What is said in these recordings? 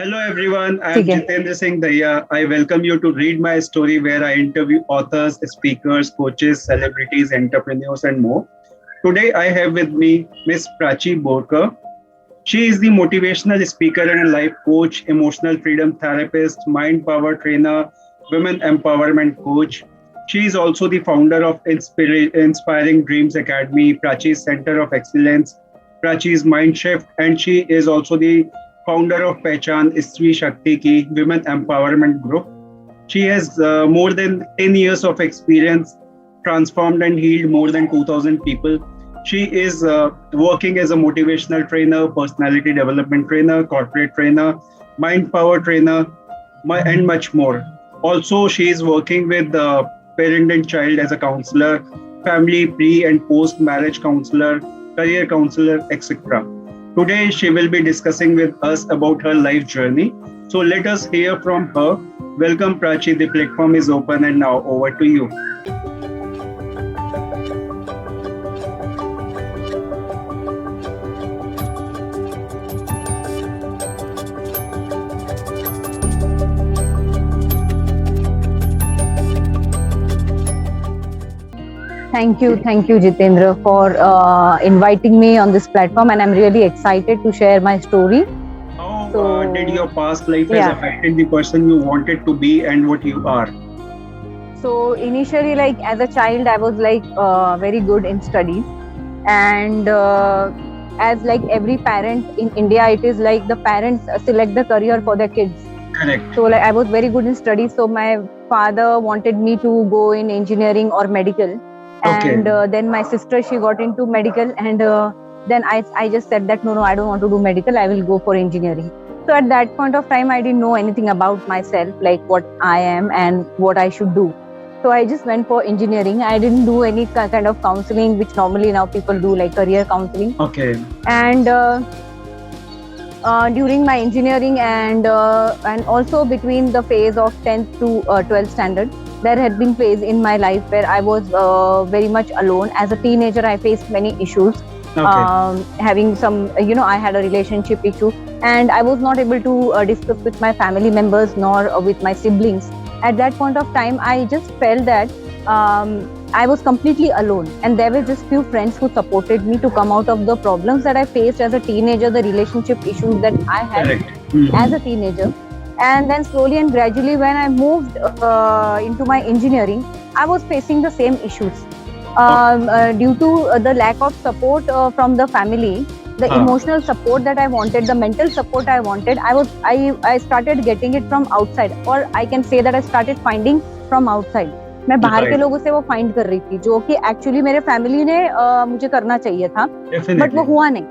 Hello everyone, I am ठीक है. Jitender Singh Dahiya. I welcome you to read my story where I interview authors, speakers, coaches, celebrities, entrepreneurs and more. Today I have with me Miss Prachi Borkar. She is the motivational speaker and a life coach, emotional freedom therapist, mind power trainer, women empowerment coach. She is also the founder of Inspiring Dreams Academy, Prachi's Center of Excellence, Prachi's Mind Shift, and she is also the founder of PEHECHAN, Stri Shakti ki Women Empowerment Group. She has more than 10 years of experience, transformed and healed more than 2,000 people. She is working as a motivational trainer, personality development trainer, corporate trainer, mind power trainer, and much more. Also, she is working with Parent and Child as a counselor, family pre and post marriage counselor, career counselor, etc. Today, she will be discussing with us about her life journey. So let us hear from her. Welcome, Praachi. The platform is open, and now over to you. Thank you, Jitendra, for inviting me on this platform, and I'm really excited to share my story. How So, did your past life has yeah. affected the person you wanted to be and what you are? So initially, like as a child, I was like very good in studies, and as like every parent in India, it is like the parents select the career for their kids. Correct. So like I was very good in studies. So my father wanted me to go in engineering or medical, Okay. and then my sister, she got into medical, and then I just said that no, I don't want to do medical. I will go for engineering. So at that point of time, I didn't know anything about myself, like what I am and what I should do. So I just went for engineering. I didn't do any kind of counseling, which normally now people do, like career counseling. Okay. And during my engineering and also between the phase of 10th to 12th standard, there had been phase in my life where I was very much alone. As a teenager, I faced many issues. Okay. Having some, I had a relationship issue, and I was not able to discuss with my family members nor with my siblings. At that point of time, I just felt that I was completely alone, and there were just few friends who supported me to come out of the problems that I faced as a teenager, the relationship issues that I had Correct. as a teenager. And then slowly and gradually, when I moved into my engineering, I was facing the same issues due to the lack of support from the family, the emotional support that I wanted, the mental support I wanted. I started getting it from outside, or I can say that I started finding from outside. मैं बाहर के लोगों से वो find कर रही थी, जो कि एक्चुअली मेरे फैमिली ने मुझे करना चाहिए था, बट वो हुआ नहीं.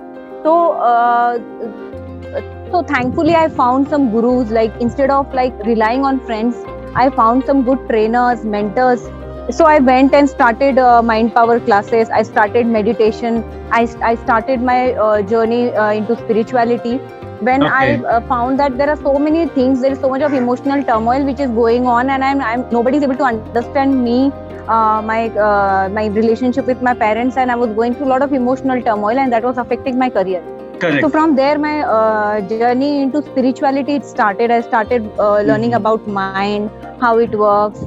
So thankfully I found some gurus. Like instead of like relying on friends, I found some good trainers, mentors. So I went and started mind power classes. I started meditation. I started my journey into spirituality. When I found that there are so many things, there is so much of emotional turmoil which is going on, and I'm nobody's able to understand me, my relationship with my parents, and I was going through a lot of emotional turmoil, and that was affecting my career. Correct. So from there, my journey into spirituality it started. I started learning about mind, how it works,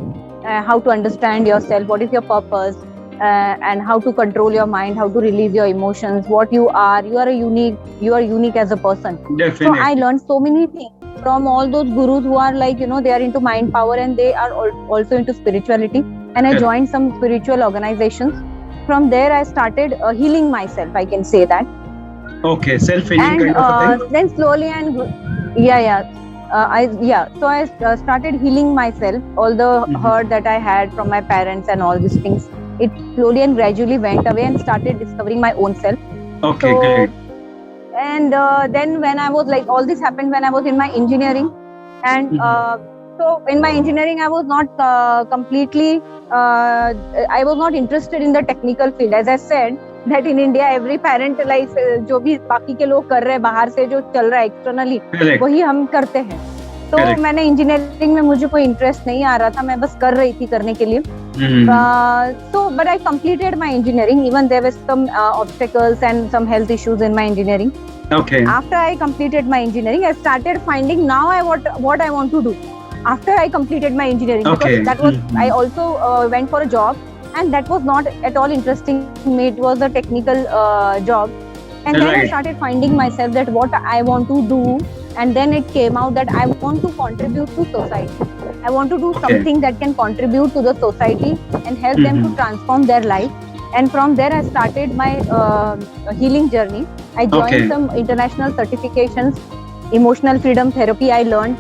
how to understand yourself, what is your purpose, and how to control your mind, how to release your emotions, what you are. You are unique as a person. Definitely. So I learned so many things from all those gurus who are like, they are into mind power and they are also into spirituality. And I joined some spiritual organizations. From there, I started healing myself, I can say that. Okay, self-healing kind of a thing. Then slowly and so I started healing myself. All the hurt that I had from my parents and all these things, it slowly and gradually went away, and started discovering my own self. Okay, great. And then when I was like, all this happened when I was in my engineering, and so in my engineering I was not completely I was not interested in the technical field. As I said, that in India every parent like जो भी बाकी के लोग कर रहे हैं बाहर से जो चल रहा है एक्सटर्नली, वही हम करते हैं. तो मैंने इंजीनियरिंग में मुझे कोई इंटरेस्ट नहीं आ रहा था, मैं बस कर रही थी करने के लिए. But I completed my engineering. Even there were some obstacles and some health issues in my engineering. Okay. After I completed my engineering, I started finding now what I want to do. After I completed my engineering, because that was I also went for a job, and that was not at all interesting to me. It was a technical job, and then I started finding myself that what I want to do, and then it came out that I want to contribute to society. I want to do something that can contribute to the society and help them to transform their life. And from there, I started my healing journey. I joined some international certifications, emotional freedom therapy I learned.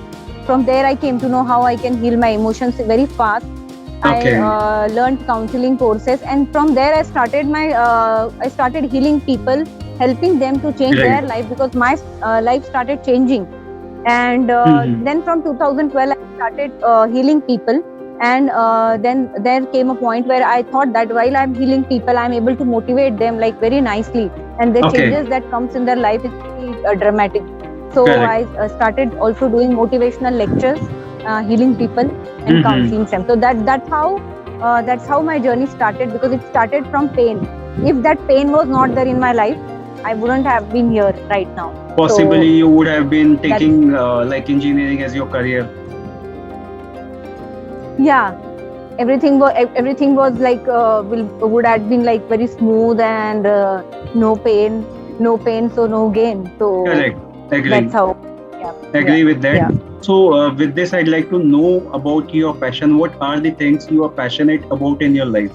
From there, I came to know how I can heal my emotions very fast. I learned counseling courses, and from there, I started healing people, helping them to change their life, because my life started changing. And then from 2012, I started healing people. And then there came a point where I thought that while I'm healing people, I'm able to motivate them like very nicely, and the changes that comes in their life is very dramatic. So I started also doing motivational lectures, healing people and counseling them. So that's how my journey started, because it started from pain. If that pain was not there in my life, I wouldn't have been here right now. Possibly you would have been taking like engineering as your career. Yeah, everything was like would have been like very smooth, and no pain, so no gain. So correct. Agree. That's how. Agree with that. Yeah. So with this, I'd like to know about your passion. What are the things you are passionate about in your life?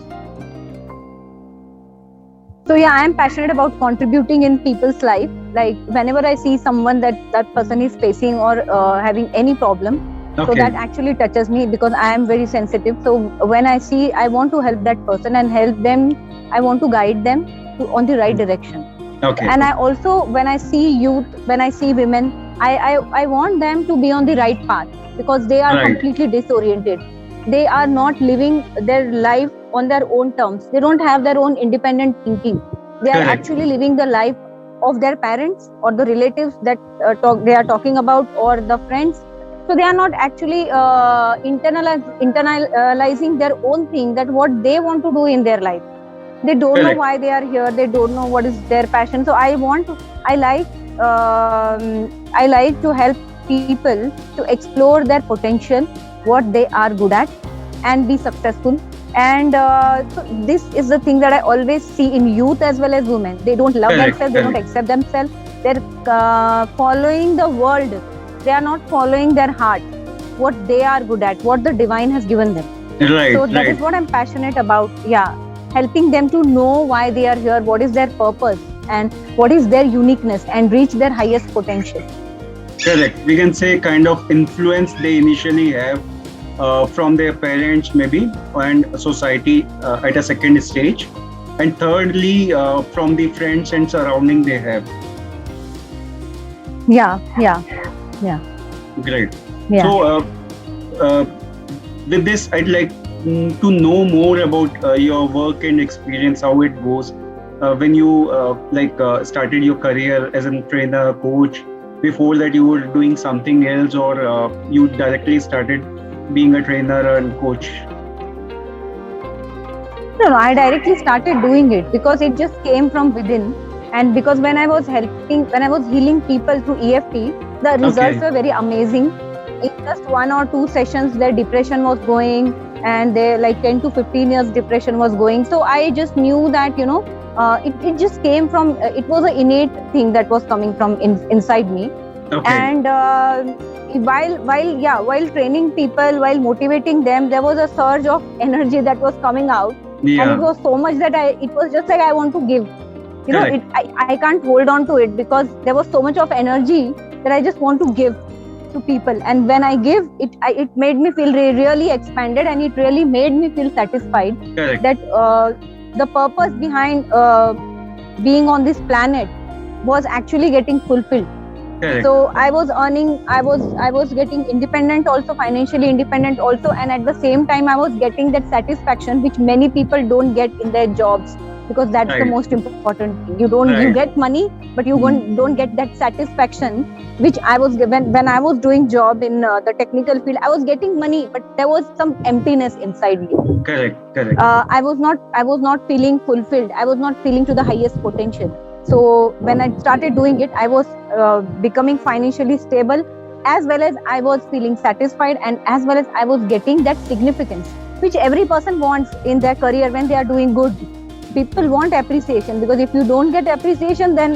So yeah, I am passionate about contributing in people's life. Like whenever I see someone that person is facing or having any problem, so that actually touches me, because I am very sensitive. So when I see, I want to help that person and help them. I want to guide them on the right direction. And I also, when I see youth, when I see women, I want them to be on the right path, because they are completely disoriented. They are not living their life on their own terms. They don't have their own independent thinking. They are actually living the life of their parents or the relatives that they are talking about, or the friends. So they are not actually internalizing their own thing, that what they want to do in their life. They don't know why they are here. They don't know what is their passion. So I like to help people to explore their potential, what they are good at, and be successful. And so this is the thing that I always see in youth as well as women. They don't love themselves. They don't accept themselves. They're following the world. They are not following their heart, what they are good at, what the divine has given them. So that is what I'm passionate about. Yeah. Helping them to know why they are here, what is their purpose, and what is their uniqueness, and reach their highest potential. Correct. We can say kind of influence they initially have from their parents maybe, and society at a second stage. And thirdly, from the friends and surrounding they have. Yeah. Great. Yeah. So with this, I'd like to know more about your work and experience, how it goes when you started your career as a trainer, coach. Before that, you were doing something else, or you directly started being a trainer and coach? No, I directly started doing it because it just came from within. And because when I was healing people through EFT, the results were very amazing. In just 1 or 2 sessions, their depression was going, and their like 10 to 15 years depression was going. So I just knew that, it just came from, it was an innate thing that was coming from inside me. And while training people, while motivating them, there was a surge of energy that was coming out. And it was so much that it was just like I want to give. I can't hold on to it, because there was so much of energy that I just want to give to people. And when I give, it made me feel really expanded, and it really made me feel satisfied that the purpose behind being on this planet was actually getting fulfilled. So I was earning, I was getting independent also, financially independent also, and at the same time I was getting that satisfaction which many people don't get in their jobs. because that's the Right. most important thing. You get money, but you don't get that satisfaction which I was given when I was doing job in the technical field. I was getting money, but there was some emptiness inside me. Correct. I was not feeling fulfilled. I was not feeling to the highest potential. So when I started doing it, I was becoming financially stable, as well as I was feeling satisfied, and as well as I was getting that significance which every person wants in their career when they are doing good. People want appreciation, because if you don't get appreciation, then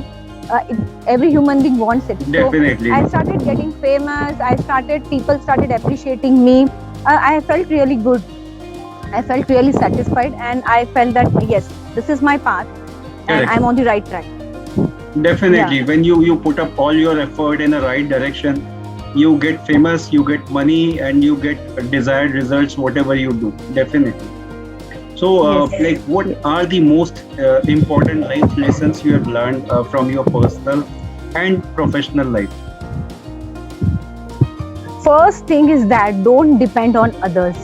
every human being wants it. Definitely. So I started getting famous. People started appreciating me. I felt really good. I felt really satisfied, and I felt that yes, this is my path, and Correct. I'm on the right track. Definitely. Yeah. When you put up all your effort in the right direction, you get famous, you get money, and you get desired results, whatever you do. Definitely. So, Yes. like, what are the most important life lessons you have learned from your personal and professional life? First thing is that don't depend on others.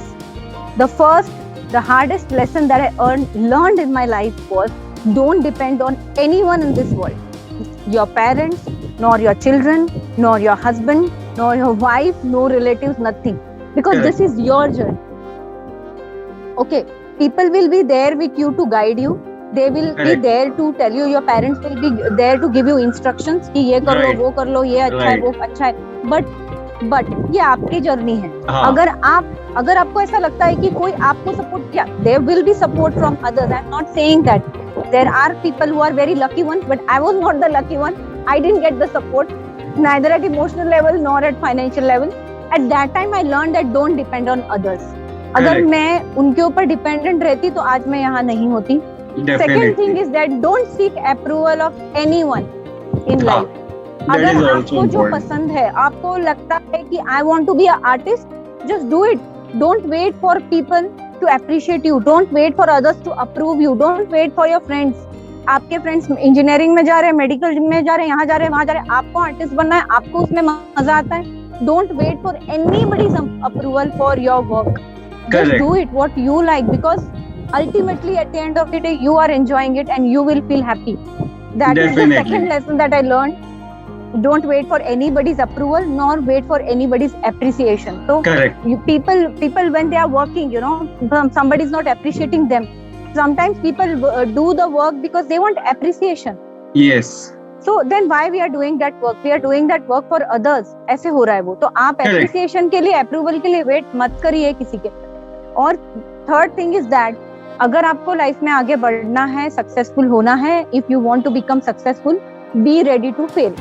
The hardest lesson that I learned in my life was don't depend on anyone in this world. Your parents, nor your children, nor your husband, nor your wife, no relatives, nothing. Because Correct. this is your journey. Okay, people will be there with you to guide you. They will be Correct. there to tell you. Your parents will be there to give you instructions कि ये कर लो, Right. वो कर लो, ये अच्छा है, Right. वो अच्छा है. But ये आपकी जर्नी है. हाँ. अगर आपको ऐसा लगता है कि कोई आपको सपोर्ट किया, there will be support from others. I'm not saying that. There are people who are very lucky ones, but I was not the lucky one. I didn't get the support, neither at emotional level nor at financial level. At that time, I learned that don't depend on others. अगर Correct. मैं उनके ऊपर dependent रहती तो आज मैं यहाँ नहीं होती. Second Definitely. thing is that don't seek approval of anyone in हाँ. life. That अगर is also आपको जो important. पसंद है, आपको लगता है कि I want to be an artist, just do it. Don't wait for people to appreciate you. Don't wait for others to approve you. Don't wait for your friends. आपके friends engineering में जा रहे हैं, मेडिकल में जा रहे हैं, यहाँ जा रहे हैं, वहाँ जा रहे हैं. आपको आर्टिस्ट बनना है, आपको उसमें मजा आता है. Don't wait for anybody's approval for your work. Just Correct. do it what you like, because ultimately at the end of the day you are enjoying it and you will feel happy. That is the Definitely. second lesson that I learned. Don't wait for anybody's approval nor wait for anybody's appreciation. So Correct. people when they are working, somebody is not appreciating them. Sometimes people do the work because they want appreciation. Yes. So then why we are doing that work? We are doing that work for others. ऐसे हो रहा है वो. तो आप Correct. appreciation के लिए, approval के लिए wait मत करिए किसी के. और third thing is that अगर आपको लाइफ में आगे बढ़ना है, सक्सेसफुल होना है, if you want to become successful, be ready to fail.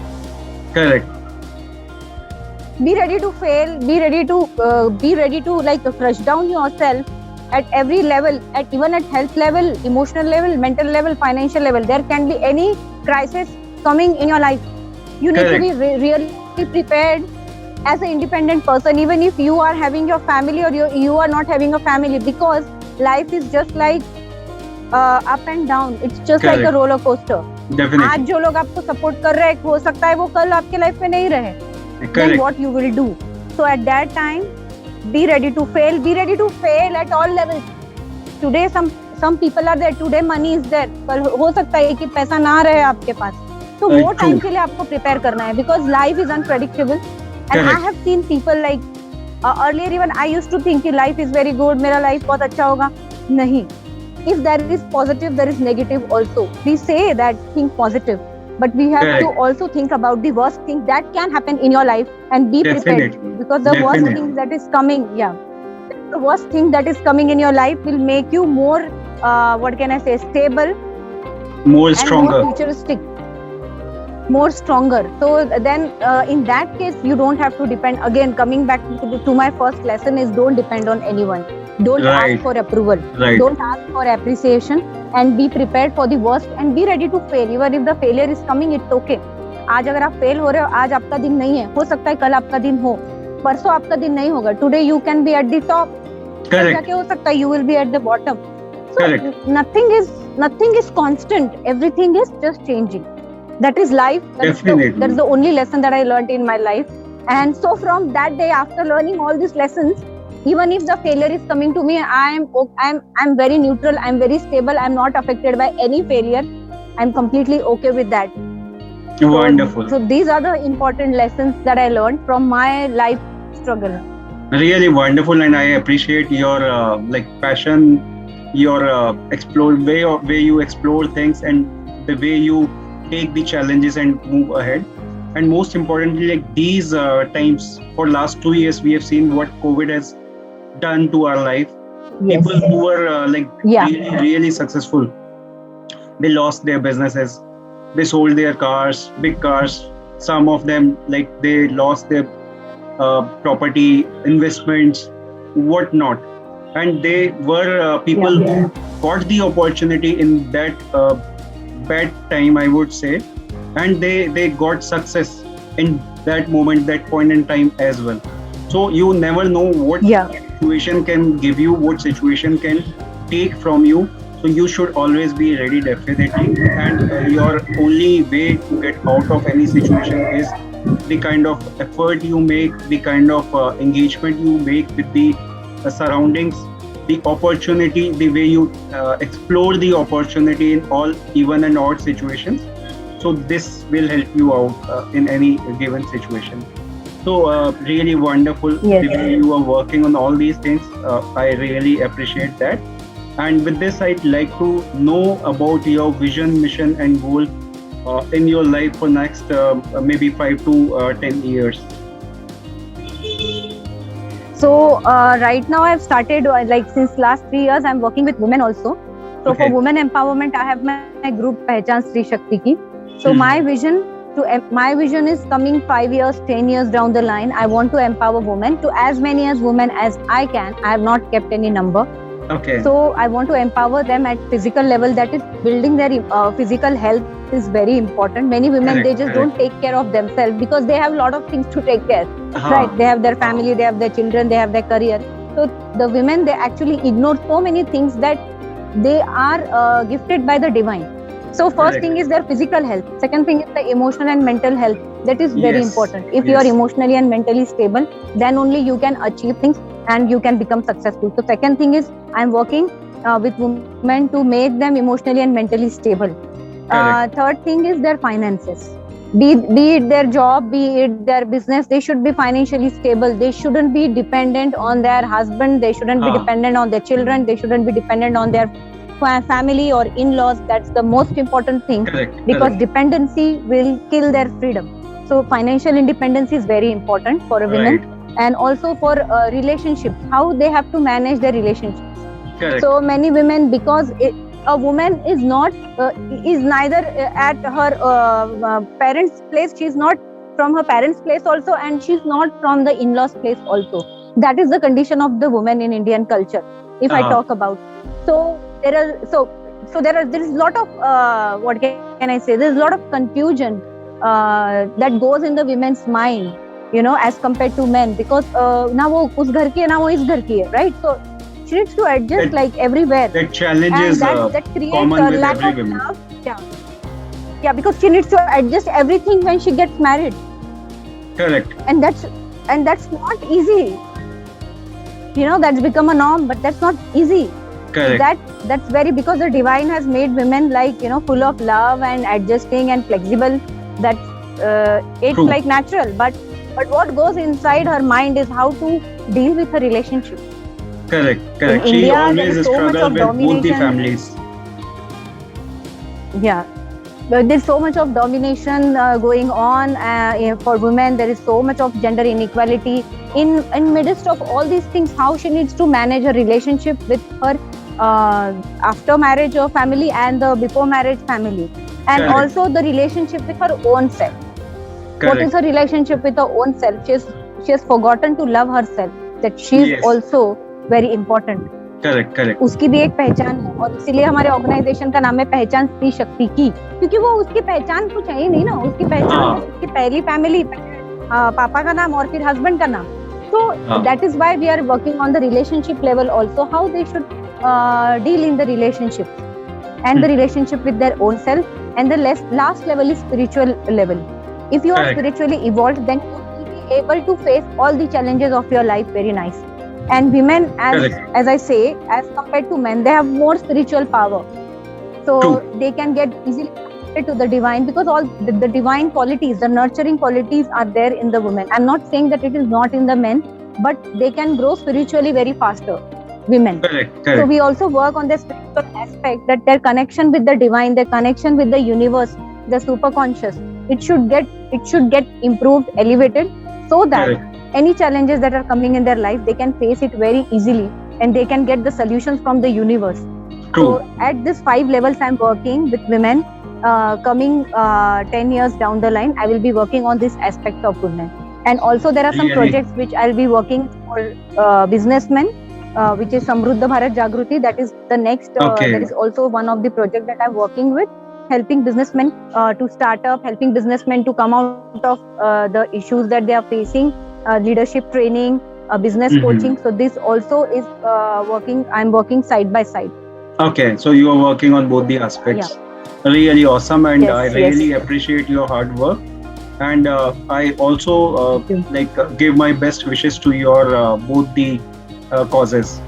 Correct. Be ready to fail. Be ready to like crush down yourself at every level, even at health level, emotional level, mental level, financial level. There can be any crisis coming in your life. You need Correct. to be really prepared as an independent person, even if you are having your family or you are not having a family, because life is just like up and down. It's just like a Correct. roller coaster. Definitely. आज जो लोग आपको support कर रहे हैं, हो सकता है वो कल आपके लाइफ में नहीं रहे. Then Correct. what you will do? So at that time, be ready to fail. Be ready to fail at all levels. Today some people are there. Today money is there. कल हो सकता है कि पैसा ना रहे आपके पास. तो वो True. टाइम के लिए आपको प्रिपेयर करना है, because life is unpredictable. And Correct. I have seen people like earlier even I used to think कि life is very good, मेरा life बहुत अच्छा होगा. नहीं. If there is positive, there is negative also. We say that think positive, but we have Correct. to also think about the worst thing that can happen in your life and be prepared, Definitely. because the worst Definitely. thing that is coming, the worst thing that is coming in your life will make you more, what can I say, stable More and stronger. more futuristic, more stronger. So then in that case you don't have to depend. Again, coming back to my first lesson is don't depend on anyone. Don't Right. ask for approval. Right. Don't ask for appreciation, and be prepared for the worst and be ready to fail. Even if the failure is coming, it's okay. आज अगर आप fail हो रहे हो, आज आपका दिन नहीं है, हो सकता है कल आपका दिन हो, परसों आपका दिन नहीं होगा. Today you can be at the top. Correct. क्या हो सकता है, you will be at the bottom. So Correct. nothing is constant. Everything is just changing. That is life. Definitely. That's the only lesson that I learned in my life. And so from that day, after learning all these lessons, even if the failure is coming to me, I'm very neutral, I'm very stable, I'm not affected by any failure. I'm completely okay with that. Wonderful. So these are the important lessons that I learned from my life struggle. Really wonderful, and I appreciate your passion, your way you explore things, and the way you take the challenges and move ahead. And most importantly, like these times for last 2 years, we have seen what COVID has done to our life. Yes. People who were really successful, they lost their businesses, they sold their cars, big cars. Some of them, like, they lost their property, investments, whatnot. And they were people who got the opportunity in that bad time, I would say, and they got success in that moment, that point in time as well. So you never know what situation can give you, what situation can take from you. So you should always be ready, definitely. And your only way to get out of any situation is the kind of effort you make, the kind of engagement you make with the surroundings, the opportunity, the way you explore the opportunity in all even and odd situations. So this will help you out in any given situation. So really wonderful the way you are working on all these things. I really appreciate that. And with this, I'd like to know about your vision, mission, and goal in your life for next maybe 5 to 10 years. So right now I've started since last 3 years I'm working with women also. So for women empowerment, I have my group PEHECHAN Stri Shakti ki. So my vision is coming 5 years, 10 years down the line. I want to empower women, to as many as women as I can. I have not kept any number. So I want to empower them at physical level. That is, building their physical health is very important. Many women, they just don't take care of themselves because they have a lot of things to take care. Right? They have their family, they have their children, they have their career. So the women, they actually ignore so many things that they are gifted by the divine. So first thing is their physical health. Second thing is the emotional and mental health. That is very important. If you are emotionally and mentally stable, then only you can achieve things and you can become successful. So second thing is I'm working with women to make them emotionally and mentally stable. Third thing is their finances. Be it their job, be it their business, they should be financially stable. They shouldn't be dependent on their husband. They shouldn't be dependent on their children. They shouldn't be dependent on their family or in-laws. That's the most important thing, because dependency will kill their freedom. So financial independence is very important for a woman. And also for relationships, how they have to manage their relationships. So many women, because a woman is not is neither at her parents' place, she's not from her parents' place also, and she's not from the in-laws' place also. That is the condition of the woman in Indian culture, if I talk about. So there is a lot of what can I say? There's a lot of confusion that goes in the women's mind, as compared to men, because na wo us ghar ki hai, na wo is ghar ki hai, right? So she needs to adjust everywhere. That challenge is that creates common with lack every of woman. Love. Because she needs to adjust everything when she gets married. And that's not easy. That's become a norm, but that's not easy. That's very, because the divine has made women full of love and adjusting and flexible. That's it's True. like natural, but what goes inside her mind is how to deal with her relationship. Correct. In She India, always there is so much struggle of with both the domination. families. But there's so much of domination going on for women. There is so much of gender inequality. In midst of all these things, how she needs to manage her relationship with her after marriage or family and the before marriage family, and also the relationship with her own self. What is her relationship with her own self? She has forgotten to love herself. That she is also very important. Correct. उसकी भी एक पहचान है, और इसीलिए हमारे organisation का नाम है पहचान स्त्री शक्ति की, क्योंकि वो उसकी पहचान कुछ है ही नहीं ना. उसकी पहचान उसकी पहली फैमिली, पापा का नाम और फिर हस्बैंड का नाम. So that is why we are working on the relationship level also, how they should deal in the relationship and the relationship with their own self. And the last level is spiritual level. If you are spiritually evolved, then you will be able to face all the challenges of your life very nicely. And women, Correct. as I say, as compared to men, they have more spiritual power. So True. they can get easily connected to the divine, because all the divine qualities, the nurturing qualities are there in the women. I'm not saying that it is not in the men, but they can grow spiritually very faster, women. Correct. So Correct. we also work on the spiritual aspect, that their connection with the divine, their connection with the universe, the superconscious, it should get improved, elevated, so that Correct. any challenges that are coming in their life, they can face it very easily, and they can get the solutions from the universe. True. So at this 5 levels, I'm working with women. Coming 10 years down the line, I will be working on this aspect of women. And also there are some Really? projects which I'll be working for businessmen, which is Samruddha Bharat Jagruti. That is the next. Okay. That is also one of the projects that I'm working with, helping businessmen to start up, helping businessmen to come out of the issues that they are facing, leadership training, business coaching. So this also is working. I'm working side by side. Okay, so you are working on both the aspects. Yeah. Really awesome, and Yes, I really appreciate your hard work. And I also give my best wishes to your both the causes.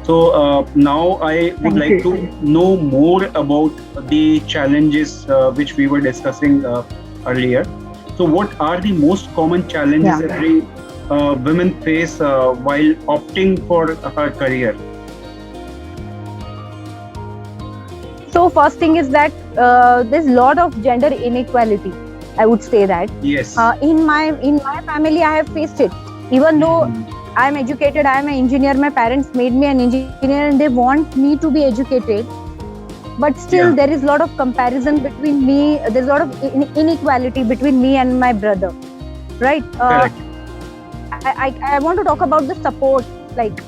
So now I would Thank like you. to know more about the challenges which we were discussing earlier. So what are the most common challenges every women face while opting for her career? So first thing is that there's a lot of gender inequality. I would say that. Yes. In my family, I have faced it. Even though I am educated, I am an engineer. My parents made me an engineer, and they want me to be educated. But still, there is a lot of comparison between me. There's a lot of inequality between me and my brother, right? Correct. I want to talk about the support. Like,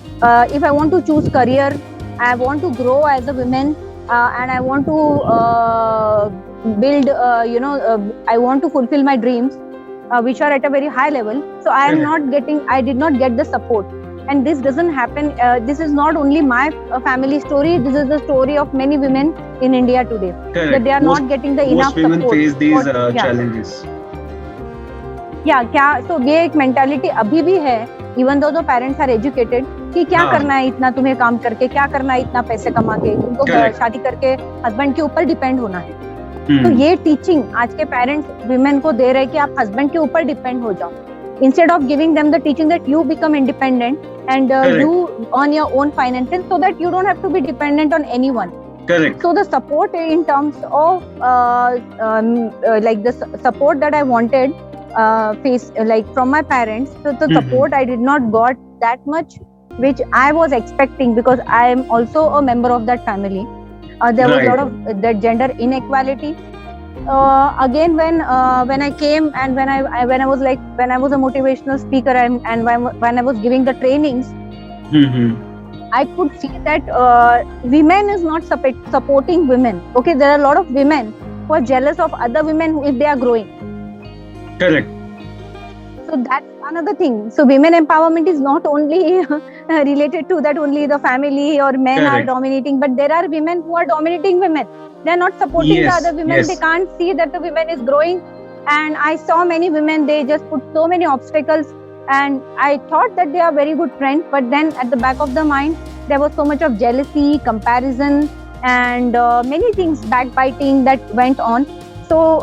if I want to choose career, I want to grow as a woman. And I want to build, I want to fulfill my dreams, which are at a very high level. So I did not get the support. And this doesn't happen. This is not only my family story. This is the story of many women in India today. Correct. That they are not getting the enough support. Most women face these challenges. So ये एक mentality अभी भी है, even though the parents are educated, कि क्या करना है इतना तुम्हें काम करके, क्या करना है इतना पैसे कमा के, तुमको शादी करके हस्बैंड के ऊपर डिपेंड होना है. तो ये टीचिंग आज के पेरेंट्स विमेन को दे रहे हैं कि आप हस्बैंड के ऊपर डिपेंड हो जाओ, instead of giving them the teaching that you become independent and you earn your own finances, so that you don't have to be dependent on anyone. Correct. So the support in terms of like the support that I wanted from my parents, so the support I did not got that much which I was expecting, because I am also a member of that family. There was a lot of that gender inequality. Again, when I came and when I was a motivational speaker and when I was giving the trainings, I could see that women is not supporting women. Okay, there are a lot of women who are jealous of other women if they are growing. Correct. So that's another thing. So women empowerment is not only related to that only the family or men are dominating, but there are women who are dominating women. They are not supporting the other women. They can't see that the women is growing. And I saw many women, they just put so many obstacles. And I thought that they are very good friends. But then at the back of the mind, there was so much of jealousy, comparison, and many things, backbiting that went on. So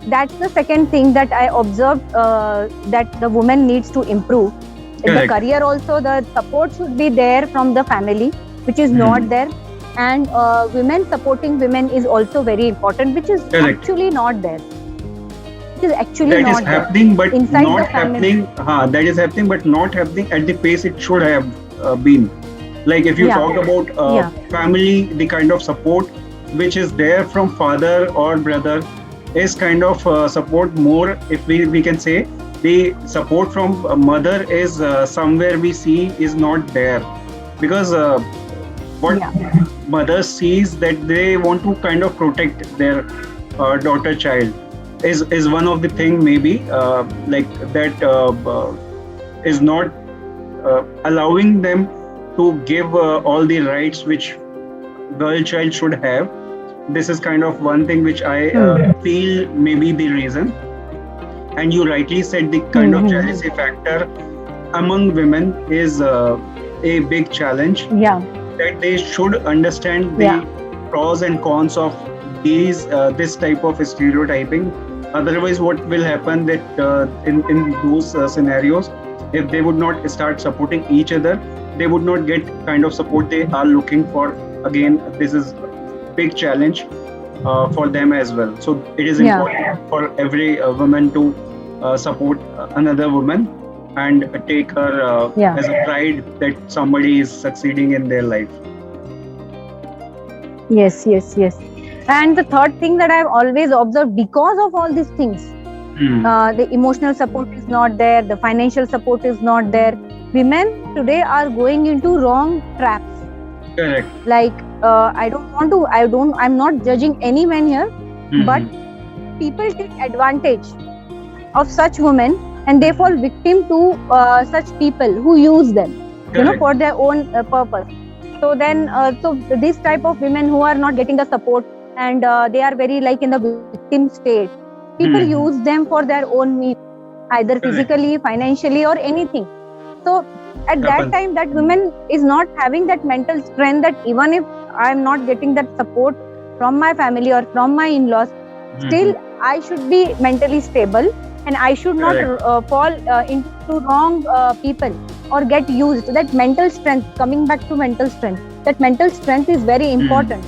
that's the second thing that I observed, that the woman needs to improve. In the career also, the support should be there from the family, which is not there. And women supporting women is also very important, which is actually not there. It is actually not there. That is happening, but not happening at the pace it should have been. Like if you talk about family, the kind of support which is there from father or brother is kind of support more, if we can say. The support from mother is somewhere we see is not there, because what mother sees that they want to kind of protect their daughter child is one of the thing, maybe like that is not allowing them to give all the rights which girl child should have. This is kind of one thing which I feel maybe the reason. And you rightly said the kind of jealousy factor among women is a big challenge, Yeah. that they should understand the Yeah. pros and cons of this type of stereotyping. Otherwise, what will happen that in those scenarios, if they would not start supporting each other, they would not get kind of support they are looking for. Again, this is big challenge for them as well. So it is Yeah. important for every woman to support another woman and take her Yeah. as a pride that somebody is succeeding in their life. Yes, yes, yes. And the third thing that I've always observed, because of all these things, the emotional support is not there, the financial support is not there. Women today are going into wrong traps. Correct. Like, I'm not judging any man here, but people take advantage of such women and they fall victim to such people who use them, Correct. for their own purpose. So then, so this type of women who are not getting the support and they are very like in the victim state, people use them for their own needs, either physically, financially, or anything. So at that time, that woman is not having that mental strength that even if I'm not getting that support from my family or from my in-laws, still I should be mentally stable and I should not fall into wrong people or get used. That mental strength, coming back to mental strength, that mental strength is very important.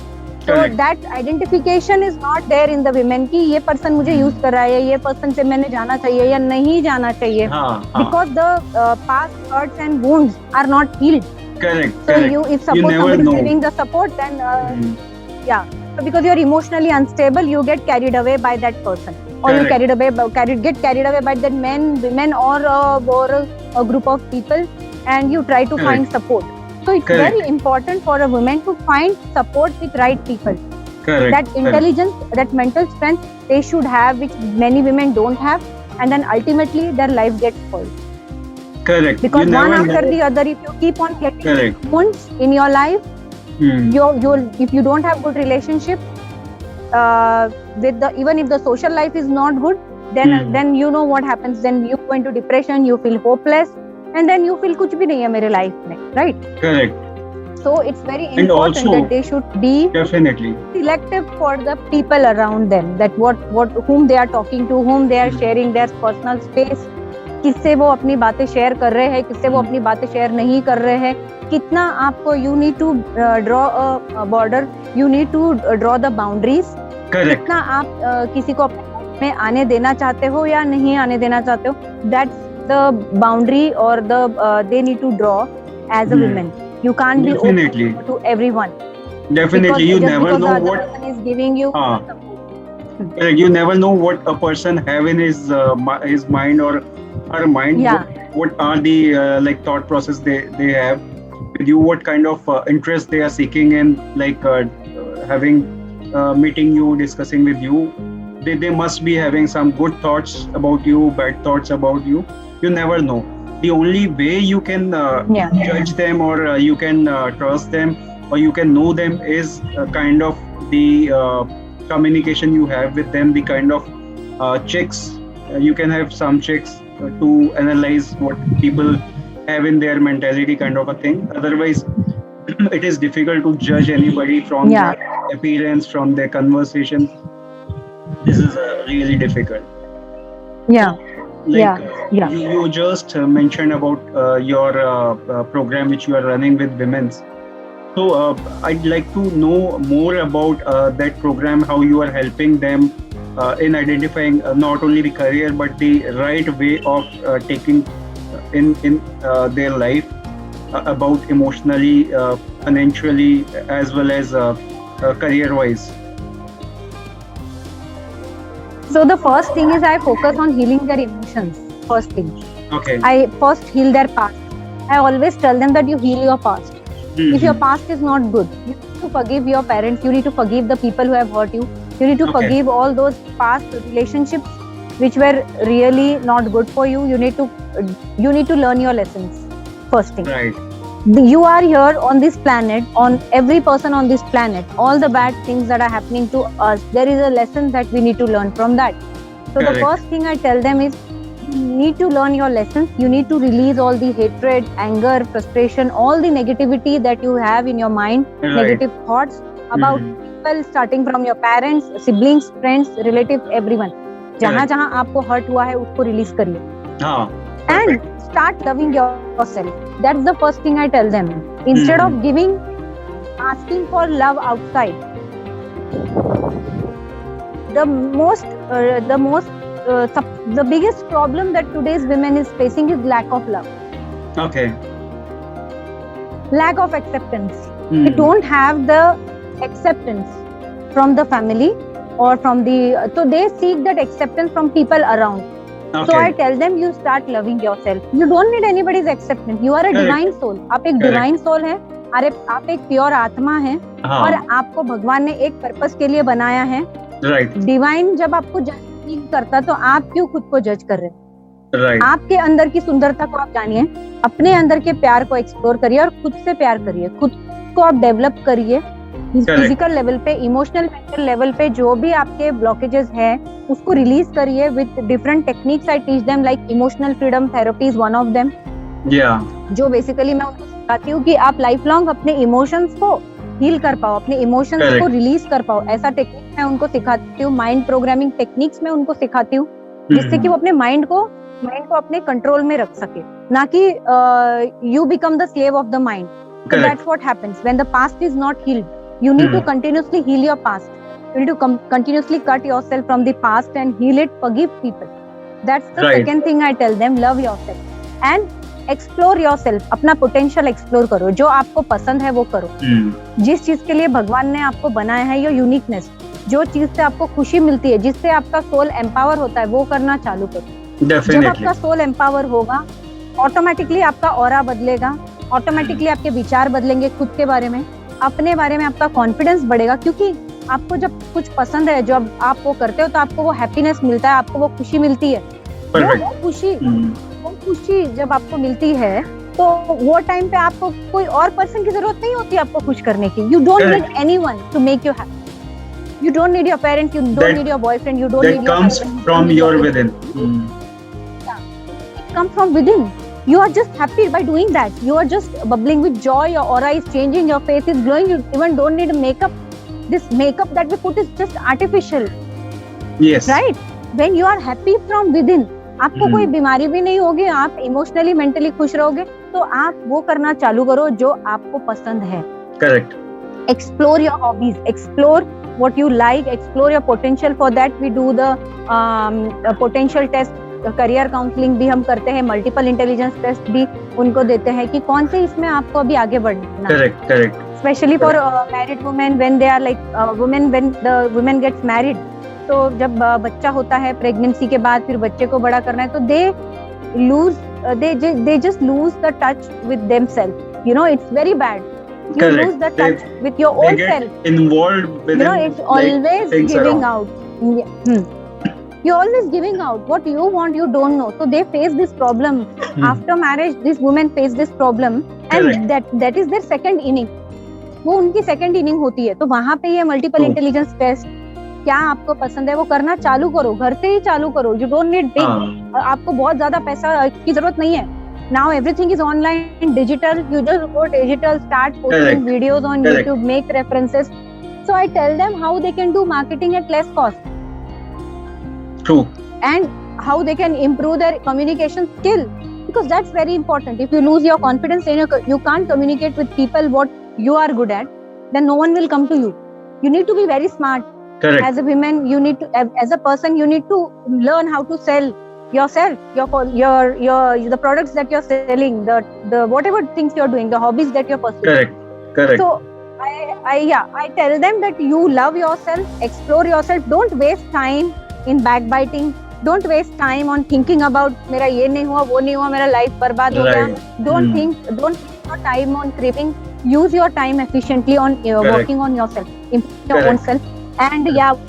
So that identification is not there in the women कि ये person मुझे use कर रहा है, ये person से मैंने जाना चाहिए या नहीं जाना चाहिए, because the past hurts and wounds are not healed. Correct. So correct. if suppose somebody is giving the support, then so because you are emotionally unstable, you get carried away by that person, or you get carried away by that men, women, or a group of people, and you try to find support. So it's very important for a woman to find support with right people. Correct. That intelligence, that mental strength they should have, which many women don't have, and then ultimately their life gets spoiled. Correct. Because one after the other, if you keep on getting wounds in your life, if you don't have good relationship with even if the social life is not good, then you know what happens. Then you go into depression, you feel hopeless, and then you feel कुछ भी नहीं है मेरे life में, right? Correct. So it's very important that they should be definitely selective for the people around them. That whom they are talking to, whom they are sharing their personal space. किससे वो अपनी बातें share कर रहे हैं, किससे वो अपनी बातें शेयर नहीं कर रहे हैं, कितना आपको you need to draw a border, you need to draw the boundaries. कितना आप किसी को अपने में आने देना चाहते हो या नहीं आने देना चाहते हो, that's the boundary or they need to draw as a woman. You can't be open to everyone. Definitely, you never know what person is giving you. You never know what a person have in his mind or her mind. Yeah. What are the like thought process they have with you? What kind of interest they are seeking in, like having meeting you, discussing with you. They must be having some good thoughts about you, bad thoughts about you. You never know. The only way you can judge them or you can trust them or you can know them is kind of the communication you have with them, the kind of checks. You can have some checks to analyze what people have in their mentality, kind of a thing. Otherwise, it is difficult to judge anybody from their appearance, from their conversation. This is really difficult. You just mentioned about your program which you are running with women's. So I'd like to know more about that program, how you are helping them in identifying not only the career but the right way of taking in their life about emotionally, financially, as well as career-wise. So the first thing is I focus on healing their emotions. First thing. Okay. I first heal their past. I always tell them that you heal your past. If your past is not good, you need to forgive your parents. You need to forgive the people who have hurt you. You need to forgive all those past relationships which were really not good for you. You need to learn your lessons. First thing. Right. You are here on this planet, on every person on this planet, all the bad things that are happening to us, there is a lesson that we need to learn from that. So the first thing I tell them is, You need to learn your lessons. You need to release all the hatred, anger, frustration, all the negativity that you have in your mind, Right. negative thoughts about people, starting from your parents, siblings, friends, relatives, everyone. जहाँ जहाँ आपको hurt हुआ है उसको release करिए. हाँ. And start loving yourself. That's the first thing I tell them. Instead of asking for love outside. The biggest problem that today's women is facing is lack of love. Okay. Lack of acceptance. They don't have the acceptance from the family or from the. So they seek that acceptance from people around. Okay. So I tell them, you start loving yourself. You don't need anybody's acceptance. You are a divine soul. आप एक divine soul है. अरे आप एक pure आत्मा है और आपको भगवान ने एक पर्पस के लिए बनाया है. Right. डिवाइन जब आपको जज नहीं करता तो आप क्यों खुद को जज कर रहे हैं? Right. आपके अंदर की सुंदरता को आप जानिए, अपने अंदर के प्यार को एक्सप्लोर करिए और खुद से प्यार करिए. खुद को आप डेवलप करिए. फिजिकल लेवल पे, इमोशनल मेंटल लेवल पे जो भी आपके ब्लॉकेजेस है उसको रिलीज करिए with different techniques. I teach them like emotional freedom therapy is one of them. जो बेसिकली मैं उनको सिखाती हूँ कि आप लाइफ लॉन्ग अपने इमोशंस को हील कर पाओ, अपने इमोशंस को रिलीज कर पाओ. ऐसा टेक्निक मैं उनको सिखाती हूँ. माइंड प्रोग्रामिंग टेक्निक्स में उनको सिखाती हूँ जिससे कि वो अपने माइंड को अपने कंट्रोल में रख सके, ना कि you become the slave of the mind. So that's what happens when the past is not healed. You need to continuously heal your past. You need to continuously cut yourself from the past and heal it. Forgive people. That's the second thing I tell them. Love yourself and explore yourself. अपना potential explore करो. जो आपको पसंद है वो करो. जिस चीज के लिए भगवान ने आपको बनाया है, your uniqueness, जो चीज से आपको खुशी मिलती है, जिससे आपका सोल एम्पावर होता है, वो करना चालू करो. जब आपका सोल एम्पावर होगा, ऑटोमेटिकली आपका ऑरा बदलेगा, ऑटोमेटिकली आपके विचार बदलेंगे खुद के बारे में, अपने बारे में आपका कॉन्फिडेंस बढ़ेगा. क्योंकि आपको जब कुछ पसंद है, जब आप वो करते हो तो आपको वो हैप्पीनेस मिलता है, आपको वो खुशी मिलती है. वो खुशी जब आपको मिलती है तो वो टाइम पे आपको कोई और पर्सन की जरूरत नहीं होती आपको खुश करने की. You don't need anyone to make you happy. You don't need your parents, you don't need your boyfriend, you don't need your husband. That comes from your within. It comes from within. You are just happy by doing that. You are just bubbling with joy. Your aura is changing. Your face is glowing. You even don't need makeup. This makeup that we put is just artificial. Yes. Right? When you are happy from within, आपको कोई बीमारी भी नहीं होगी. आप emotionally mentally खुश रहोगे तो आप वो करना चालू करो जो आपको पसंद है. Correct. Explore your hobbies. Explore what you like. Explore your potential. For that we do the potential test. Career counselling भी हम करते हैं, मल्टीपल इंटेलिजेंस टेस्ट भी उनको देते हैं कि कौन से इसमें आपको अभी आगे बढ़ना है. Correct. Specially for married women, when they are like women, when the women gets married, तो जब बच्चा होता है, प्रेगनेंसी के बाद फिर बच्चे को बड़ा करना है, तो they just lose the touch with themselves. You know, it's very bad. You lose the touch with your own self. Involved within, you know, it's always giving out. You're always giving out what you want. You don't know. So they face this problem after marriage. These women face this problem, and that is their second inning. वो उनकी second inning होती है. तो वहाँ पे ये multiple intelligence test, क्या आपको पसंद है वो करना चालू करो. घर से ही चालू करो. You don't need big. आपको बहुत ज्यादा पैसा की जरूरत नहीं है. Now everything is online, digital. You just go digital, start posting videos on YouTube, make references. So I tell them how they can do marketing at less cost. True. And how they can improve their communication skill, because that's very important. If you lose your confidence and you can't communicate with people what you are good at, then no one will come to you. You need to be very smart. Correct. As a woman, you need to, as a person, you need to learn how to sell yourself, the products that you're selling, the whatever things you're doing, the hobbies that you're pursuing. Correct. So I tell them that you love yourself, explore yourself. Don't waste time in backbiting. Don't waste time on thinking about मेरा ये नहीं हुआ, वो नहीं हुआ, मेरा life बर्बाद हो गया. Don't waste your time on craving. Use your time efficiently on working on yourself, improving your own self. And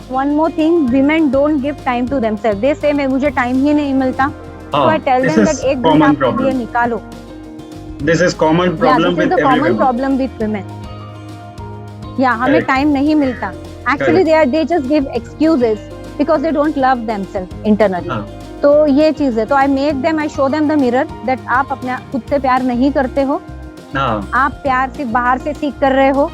one more thing, women don't give time to themselves. They say मुझे time ही नहीं मिलता. So I tell them that एक घंटा अपने लिए निकालो. This is common problem with everyone. This is the common problem with women. हमें time नहीं मिलता. Actually, they just give excuses because they don't love themselves internally. तो ये चीज है, तो I make them, I show them the mirror that आप अपने खुद से प्यार नहीं करते हो, आप प्यार सिर्फ बाहर से सीख कर रहे हो,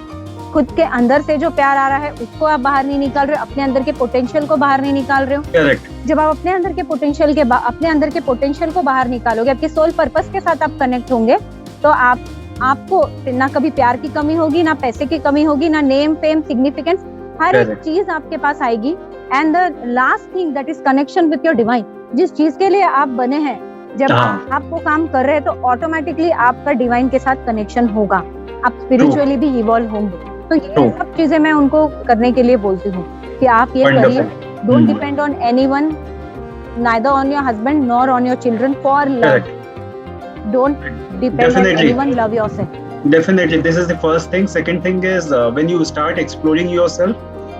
खुद के अंदर से जो प्यार आ रहा है उसको आप बाहर नहीं निकाल रहे हो, अपने अंदर के पोटेंशियल को बाहर नहीं निकाल रहे हो। करेक्ट। जब आप अपने अंदर के पोटेंशियल को बाहर निकालोगे, आपके सोल पर्पस के साथ आप कनेक्ट होंगे, तो आपको ना कभी प्यार की कमी होगी, ना पैसे की कमी होगी, ना नेम फेम सिग्निफिकेंस, हर एक चीज आपके पास आएगी। And the last thing that is connection with your divine. जिस चीज के लिए आप बने हैं, जब आप वो काम कर रहे हैं तो ऑटोमेटिकली आपका डिवाइन के साथ कनेक्शन होगा, आप स्पिरिचुअली भी इवॉल्व होंगे। तो ये सब चीजें मैं उनको करने के लिए बोलती हूँ कि आप ये करिए, don't depend on anyone, neither on your husband nor on your children for love. Don't depend on anyone, love yourself. Definitely, this is the first thing. Second thing is when you start exploring yourself,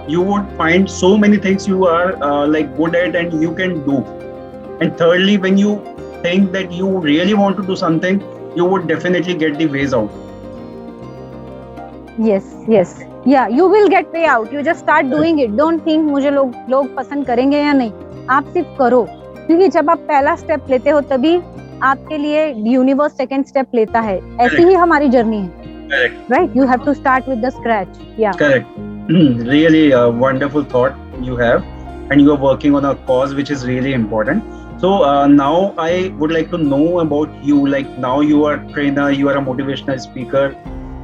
you would find so many things you are like good at and you can do. And thirdly, when you think that you really want to do something, you would definitely get the ways out. Yes, yeah, you will get way out. You just start doing it. Don't think मुझे लोग पसंद करेंगे या नहीं, आप सिर्फ करो, क्योंकि जब आप पहला स्टेप लेते हो तभी आपके लिए यूनिवर्स सेकंड स्टेप लेता है। ऐसी ही हमारी जर्नी है, right? You have to start with the scratch. या correct. Really a wonderful thought you have, and you are working on a cause which is really important. So now I would like to know about you. Like now you are trainer, you are a motivational speaker,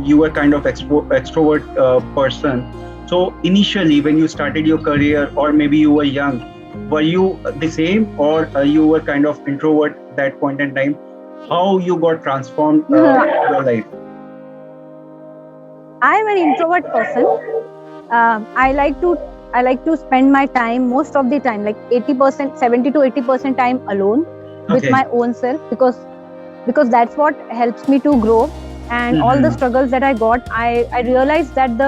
you are kind of extrovert person. So initially when you started your career, or maybe you were young, were you the same, or you were kind of introvert that point in time? How you got transformed in your life? I am an introvert person. I like to spend my time, most of the time, like 80%, 70 to 80% time alone with my own self, because that's what helps me to grow. And all the struggles that I got, I realized that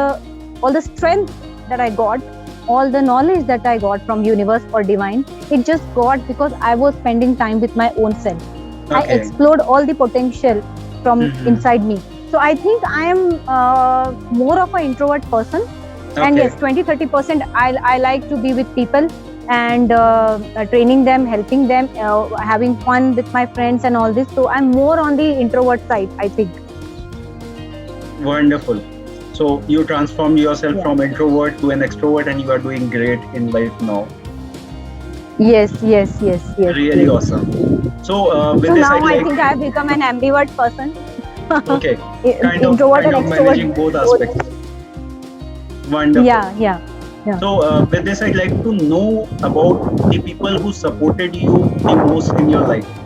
all the strength that I got, all the knowledge that I got from universe or divine, it just got because I was spending time with my own self. I explored all the potential from inside me. So I think I am more of an introvert person. And yes, 20-30% I like to be with people and training them, helping them, having fun with my friends and all this. So I'm more on the introvert side, I think. Wonderful. So you transformed yourself from introvert to an extrovert, and you are doing great in life now. Yes. Really awesome. So with so this, now I think I have become an ambivert person. Okay. Kind introvert of and extrovert. Managing both aspects. Wonderful. Yeah. So with this, I'd like to know about the people who supported you the most in your life.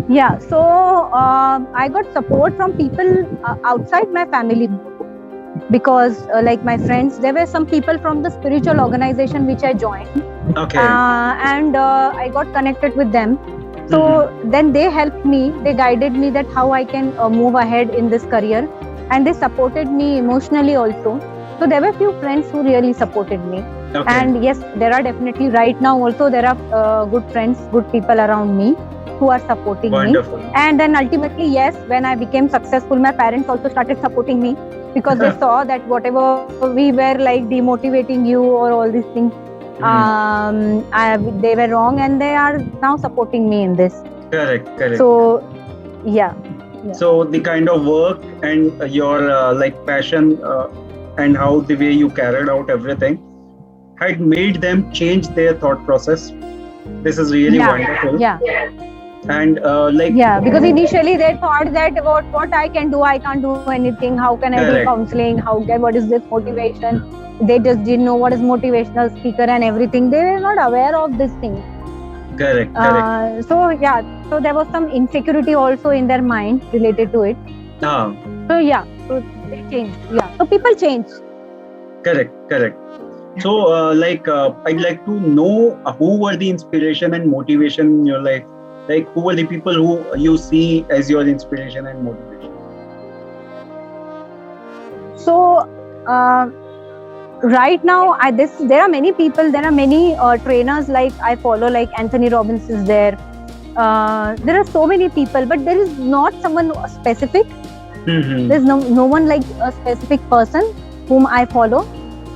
Yeah, so I got support from people outside my family, because like my friends, there were some people from the spiritual organization which I joined. Okay. And I got connected with them. So then they helped me, they guided me that how I can move ahead in this career, and they supported me emotionally also. So there were few friends who really supported me. Okay. And yes, there are definitely right now also there are good friends, good people around me who are supporting Wonderful. me. And then ultimately, yes, when I became successful, my parents also started supporting me, because they saw that whatever we were like demotivating you or all these things, they were wrong, and they are now supporting me in this. Correct. So yeah. So the kind of work and your like passion and how the way you carried out everything had made them change their thought process. This is really wonderful. And because initially they thought that about what I can do, I can't do anything, how can I do counseling, what is this motivation? They just didn't know what is motivational speaker and everything. They were not aware of this thing. Correct. So there was some insecurity also in their mind related to it. So they changed. So people change. Correct. So I'd like to know who were the inspiration and motivation in your life. Like who were the people who you see as your inspiration and motivation? So right now there are many people, there are many trainers, like I follow, like Anthony Robbins is there. There are so many people, but there is not someone specific. There's no one like a specific person whom I follow,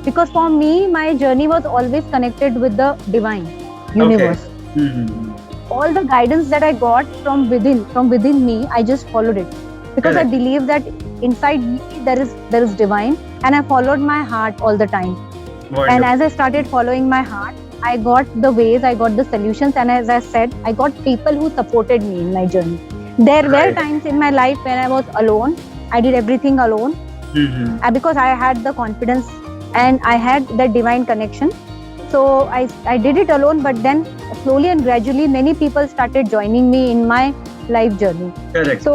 because for me my journey was always connected with the divine. universe. Mm-hmm. All the guidance that I got from within me, I just followed it because Correct. I believe that inside me there is divine, and I followed my heart all the time. Wonderful. And as I started following my heart, I got the ways, I got the solutions, and as I said, I got people who supported me in my journey. There were Right. times in my life when I was alone. I did everything alone because I had the confidence and I had that divine connection. So I did it alone, but then slowly and gradually many people started joining me in my life journey. Correct. So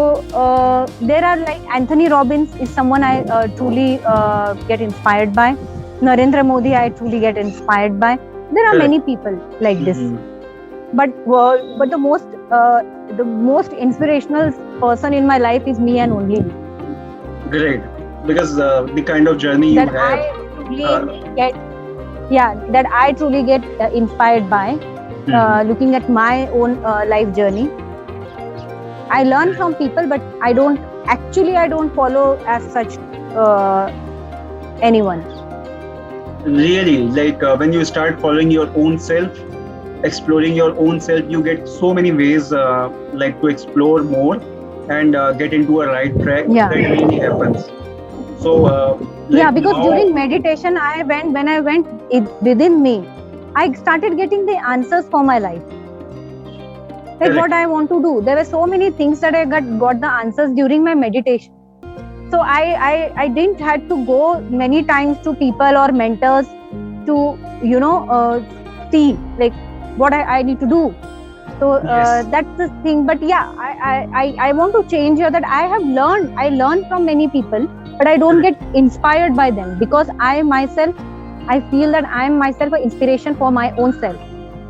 there are like Anthony Robbins is someone I truly get inspired by. Narendra Modi I truly get inspired by. There are Correct. many people like this, but the most inspirational person in my life is me and only me. Great, because the kind of journey you That have. I truly get inspired by looking at my own life journey. I learn from people, but I don't follow as such anyone. Really, like when you start following your own self, exploring your own self, you get so many ways like to explore more and get into a right track. Yeah. That really happens. So Because now, during meditation when I went within me, I started getting the answers for my life, like Correct. what I want to do. There were so many things that I got the answers during my meditation. So I didn't have to go many times to people or mentors to see like what I need to do. So Yes. that's the thing. But I want to change here that I learned from many people, but I don't get inspired by them because I feel that I am myself an inspiration for my own self.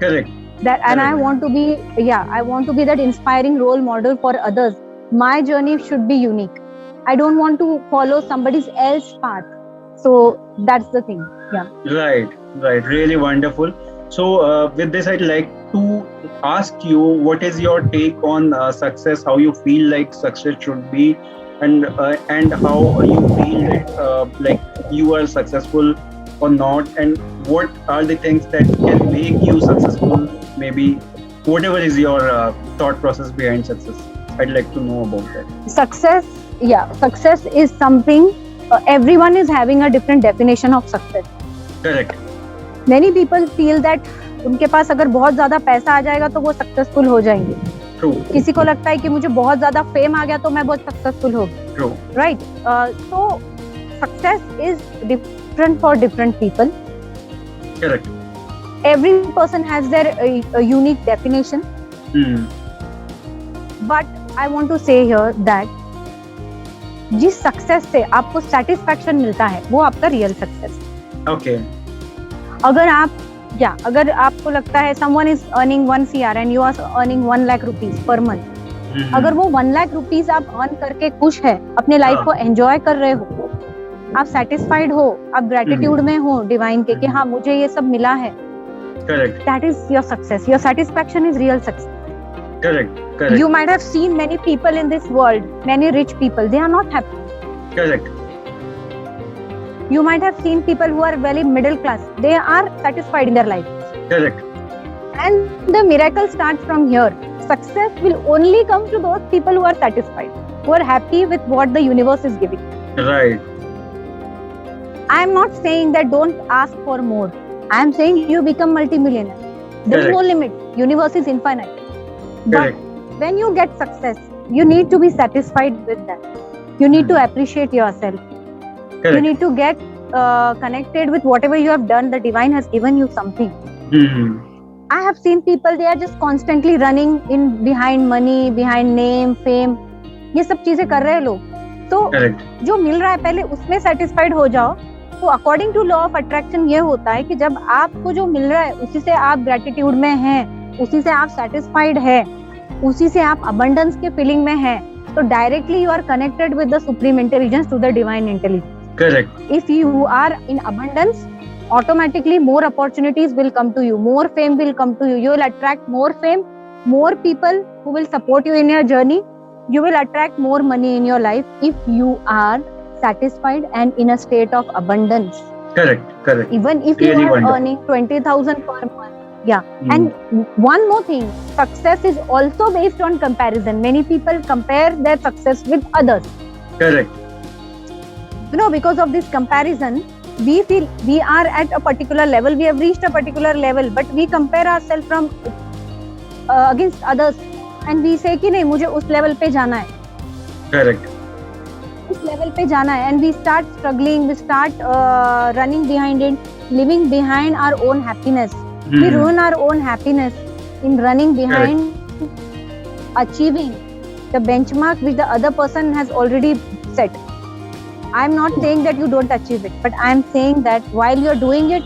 Correct. And I want to be that inspiring role model for others. My journey should be unique. I don't want to follow somebody else's path. So that's the thing. Yeah. Right. Really wonderful. So with this, I'd like to ask you, what is your take on success? How you feel like success should be, and how you feel that like you are successful or not, and what are the things that can make you successful? Maybe whatever is your thought process behind success, I'd like to know about that. Success is something everyone is having a different definition of success. Correct. Many people feel that उनके पास अगर बहुत ज्यादा पैसा आ जाएगा तो वो successful हो जाएंगे. True. किसी को लगता है कि मुझे बहुत ज्यादा फेम आ गया तो मैं बहुत सक्सेसफुल हो गया. True. Right? So success is different for different people. Correct. Every person has their a unique definition. But I want to say here that जिस सक्सेस से आपको सेटिस्फैक्शन मिलता है वो आपका रियल सक्सेस. Okay. अगर आपको लगता है someone is earning 1 CR and you are earning 1 lakh rupees per month, अगर वो 1 lakh rupees आप अर्न करके खुश है, अपने लाइफ को एंजॉय कर रहे हो, आप सेटिस्फाइड हो, आप ग्रेटिट्यूड में हो डिवाइन के कि हाँ मुझे ये सब मिला है. Correct. That is your success. Your satisfaction is real success. Correct. You might have seen many people in this world, many rich people, they are not happy. Correct. You might have seen people who are very middle class, they are satisfied in their life. Correct. And the miracle starts from here. Success will only come to those people who are satisfied, who are happy with what the universe is giving. Right. I am not saying that don't ask for more. I am saying you become multimillionaire. There is no limit. Universe is infinite. Correct. But when you get success, you need to be satisfied with that. You need to appreciate yourself. Correct. You need to get connected with whatever you have done. The divine has given you something. I have seen people, they are just constantly running in behind money, behind name, fame. ये सब चीजें कर रहे हैं लोग. तो जो मिल रहा है पहले उसमें satisfied हो जाओ. तो according to law of attraction ये होता है कि जब आपको जो मिल रहा है उसी से आप ग्रेटिट्यूड में हैं, उसी से आप सेटिस्फाइड है, उसी से आप अबंडेंस के फीलिंग में हैं, तो directly you are connected with the supreme intelligence to the divine intelligence. Correct. If you are in abundance, automatically more opportunities will come to you, more fame will come to you. You will attract more fame, more people who will support you in your journey. You will attract more money in your life if you are satisfied and in a state of abundance. Correct. Even if Really you are wonderful. earning 20,000 per month, Yeah. And one more thing, success is also based on comparison. Many people compare their success with others. Correct. Because of this comparison, we feel we are at a particular level, we have reached a particular level, but we compare ourselves from against others, and we say कि नहीं मुझे उस level पे जाना है. Correct. उस level पे जाना है, and we start struggling, we start running behind it, living behind our own happiness. We ruin our own happiness in running behind achieving the benchmark which the other person has already set. I'm not saying that you don't achieve it, but I'm saying that while you're doing it,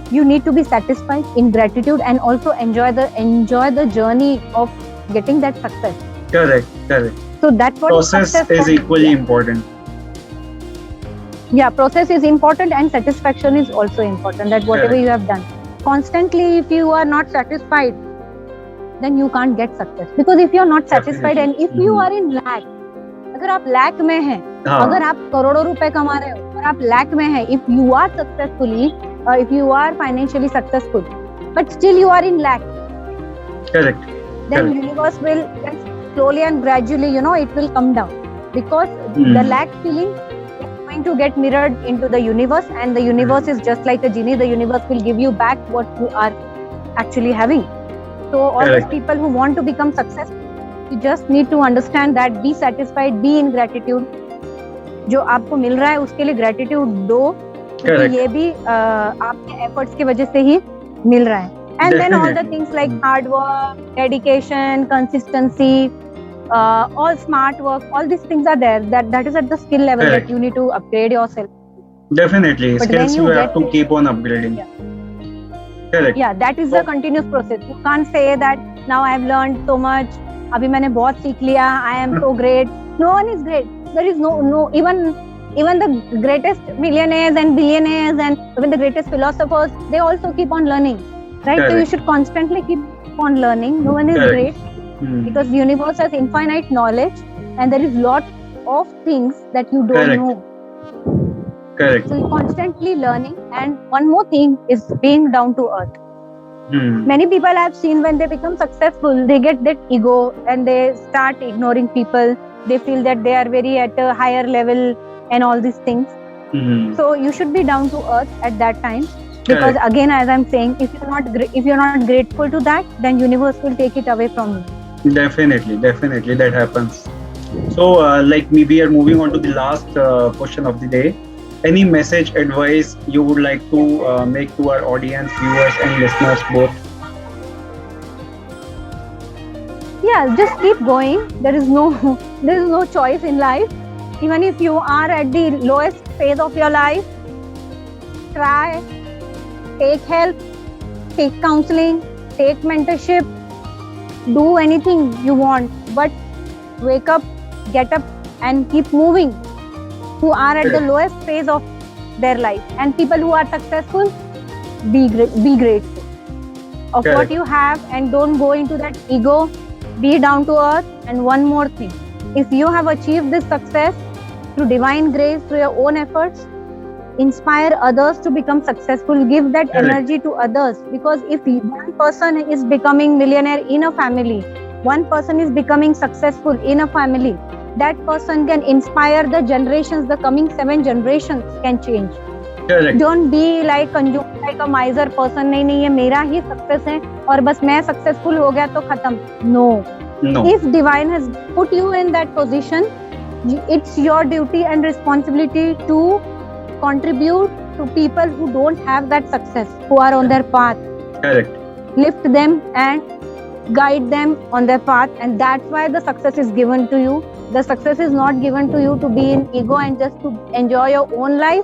you need to be satisfied in gratitude and also enjoy the journey of getting that success. Correct. So that's what process is equally important. Yeah, process is important and satisfaction is also important. That whatever you have done, constantly if you are not satisfied, then you can't get success. Because if you are not satisfied and if you are in lack, अगर आप lack में हैं, अगर आप करोड़ों रुपए कमा रहे हो और आप lack में हैं, if you are successfully, if you are financially successful, but still you are in lack, correct, then universe will slowly and gradually, it will come down, because the lack feeling is going to get mirrored into the universe, and the universe is just like a genie. The universe will give you back what you are actually having. So all these people who want to become successful, you just need to understand that be satisfied, be in gratitude. जो आपको मिल रहा है उसके लिए gratitude दो, क्योंकि ये भी आपके efforts की वजह से ही मिल रहा है. And then all the things like hard work, dedication, consistency, all smart work, all these things are there. That is at the skill level that you need to upgrade yourself. Definitely, but skills you have to keep on upgrading. Correct. Yeah, that is a continuous process. You can't say that now I have learned so much. अभी मैंने बहुत सीख लिया. I am so great. No one is great. There is no even the greatest millionaires and billionaires and even the greatest philosophers, they also keep on learning, right? So you should constantly keep on learning. No one is great because the universe has infinite knowledge and there is lot of things that you don't know. Correct. So you're constantly learning. And one more thing is being down to earth. Many people I've seen, when they become successful, they get that ego and they start ignoring people. They feel that they are very at a higher level and all these things. So you should be down to earth at that time, because again, as I'm saying, if you're not grateful to that, then universe will take it away from you. Definitely that happens. So like we are moving on to the last question of the day. Any message, advice you would like to make to our audience, viewers and listeners both? Yeah, just keep going. There is no choice in life. Even if you are at the lowest phase of your life, try, take help, take counseling, take mentorship, do anything you want, but wake up, get up and keep moving. Who are at the lowest phase of their life, and people who are successful, be grateful of what you have and don't go into that ego. Be down to earth. And one more thing, if you have achieved this success through divine grace, through your own efforts, inspire others to become successful. Give that energy to others, because if one person is becoming millionaire in a family, one person is becoming successful in a family, that person can inspire the generations. The coming 7 generations can change. Don't be like a miser person. नहीं ये मेरा ही success है और बस मैं successful हो गया तो खत्म. No. If divine has put you in that position, it's your duty and responsibility to contribute to people who don't have that success, who are on their path. Lift them and guide them on their path, and that's why the success is given to you. The success is not given to you to be in ego and just to enjoy your own life.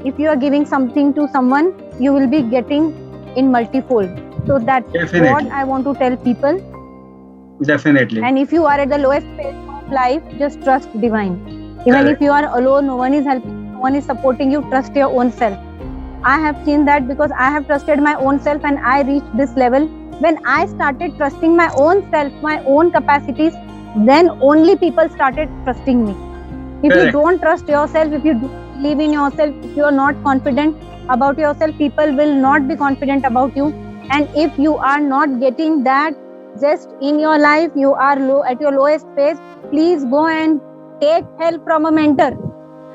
If you are giving something to someone, you will be getting in multifold. So that's what I want to tell people. Definitely. And if you are at the lowest phase of life, just trust divine. Even if you are alone, no one is helping, no one is supporting you, trust your own self. I have seen that because I have trusted my own self and I reached this level. When I started trusting my own self, my own capacities, then only people started trusting me. If you don't trust yourself, if you don't believe in yourself, if you are not confident about yourself, people will not be confident about you. And if you are not getting that just in your life, you are low at your lowest phase, please go and take help from a mentor.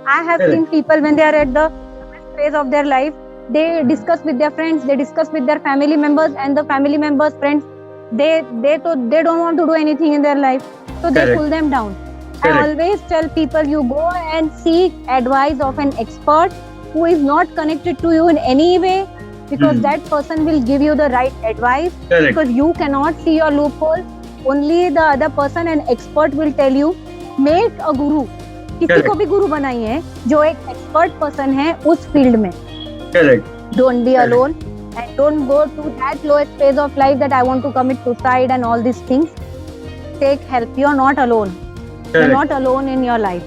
I have seen people when they are at the lowest phase of their life, they discuss with their friends, they discuss with their family members, and the family members, friends, they don't want to do anything in their life, so they pull them down. I always tell people, you go and seek advice of an expert who is not connected to you in any way, because that person will give you the right advice. Because you cannot see your loophole, only the other person, an expert will tell you. Make a guru. किसी को भी गुरु बनाइए जो एक expert person है उस field में. Don't be alone and don't go to that lowest phase of life that I want to commit suicide and all these things. Take help. You are not alone. You're not alone in your life.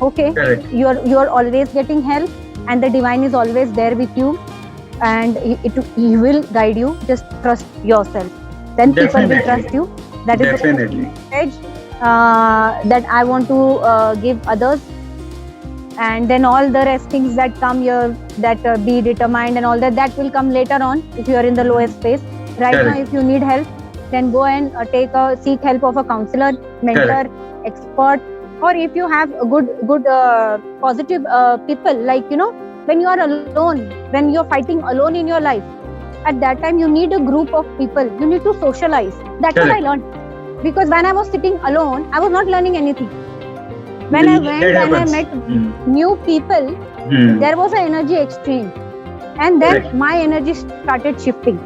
Okay? You're always getting help, and the divine is always there with you, and he will guide you. Just trust yourself. Then people will trust you. That is the message that I want to give others. And then all the rest things that come here, that be determined and all that will come later on if you are in the lowest phase. Right now, if you need help, then go and seek help of a counselor, mentor, expert, or if you have a good positive people, like, you know, when you are alone, when you're fighting alone in your life, at that time you need a group of people. You need to socialize. That's what I learned. Because when I was sitting alone, I was not learning anything. When I went and I met new people, there was an energy exchange, and then my energy started shifting.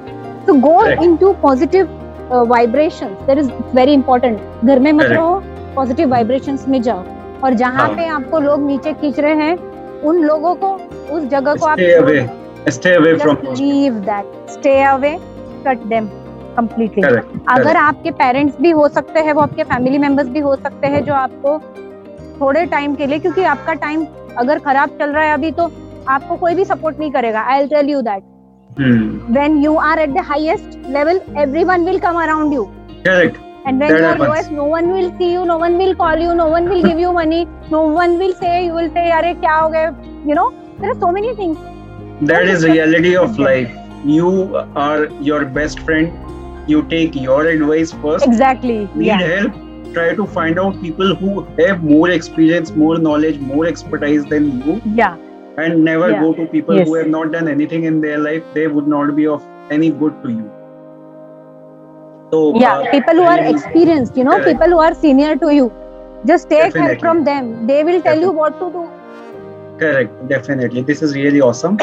So go into positive vibrations. That is very important. घर में मत रहो, positive vibrations में जाओ. और जहाँ पे आपको लोग नीचे खींच रहे हैं, उन लोगों को, उस जगह को आप stay away from. Leave that. Stay away. Cut them completely. अगर आपके पेरेंट्स भी हो सकते हैं, वो आपके फैमिली मेंबर्स भी हो सकते हैं जो आपको थोड़े टाइम के लिए, क्योंकि आपका टाइम अगर खराब चल रहा है अभी, तो आपको कोई भी सपोर्ट नहीं करेगा. I'll tell you that. When you are at the highest level, everyone will come around you. Correct. And when you are lowest, no one will see you, no one will call you, no one will give you money, no one will say, you will say, "Arey kya ho gaya?" You know, there are so many things. That is reality of life. You are your best friend. You take your advice first. Exactly. Need help? Try to find out people who have more experience, more knowledge, more expertise than you. Yeah. And never go to people who have not done anything in their life. They would not be of any good to you. So people who are experienced, you know, people who are senior to you, just take help from them. They will tell you what to do. Correct. Definitely. This is really awesome.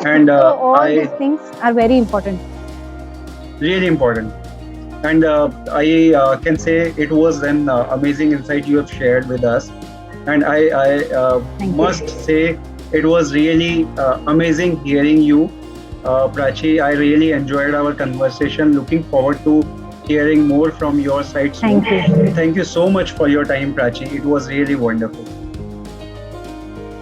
And so all these things are very important. Really important. And I can say it was an amazing insight you have shared with us. And I must say it was really amazing hearing you, Praachi. I really enjoyed our conversation. Looking forward to hearing more from your side soon. Thank you. Thank you so much for your time, Praachi. It was really wonderful.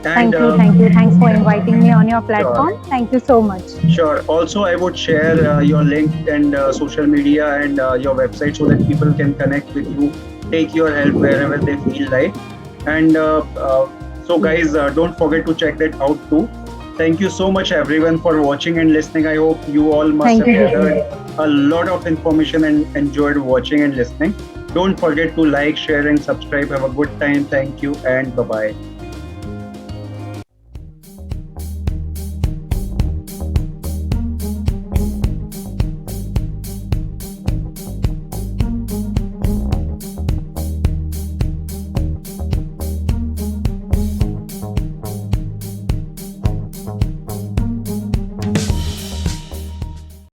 And, thank you. Thanks for inviting me on your platform. Sure. Thank you so much. Sure. Also, I would share your link and social media and your website so that people can connect with you, take your help wherever they feel like. And so guys, don't forget to check that out too. Thank you so much everyone for watching and listening. I hope you all must have gathered a lot of information and enjoyed watching and listening. Don't forget to like, share and subscribe. Have a good time. Thank you and bye-bye.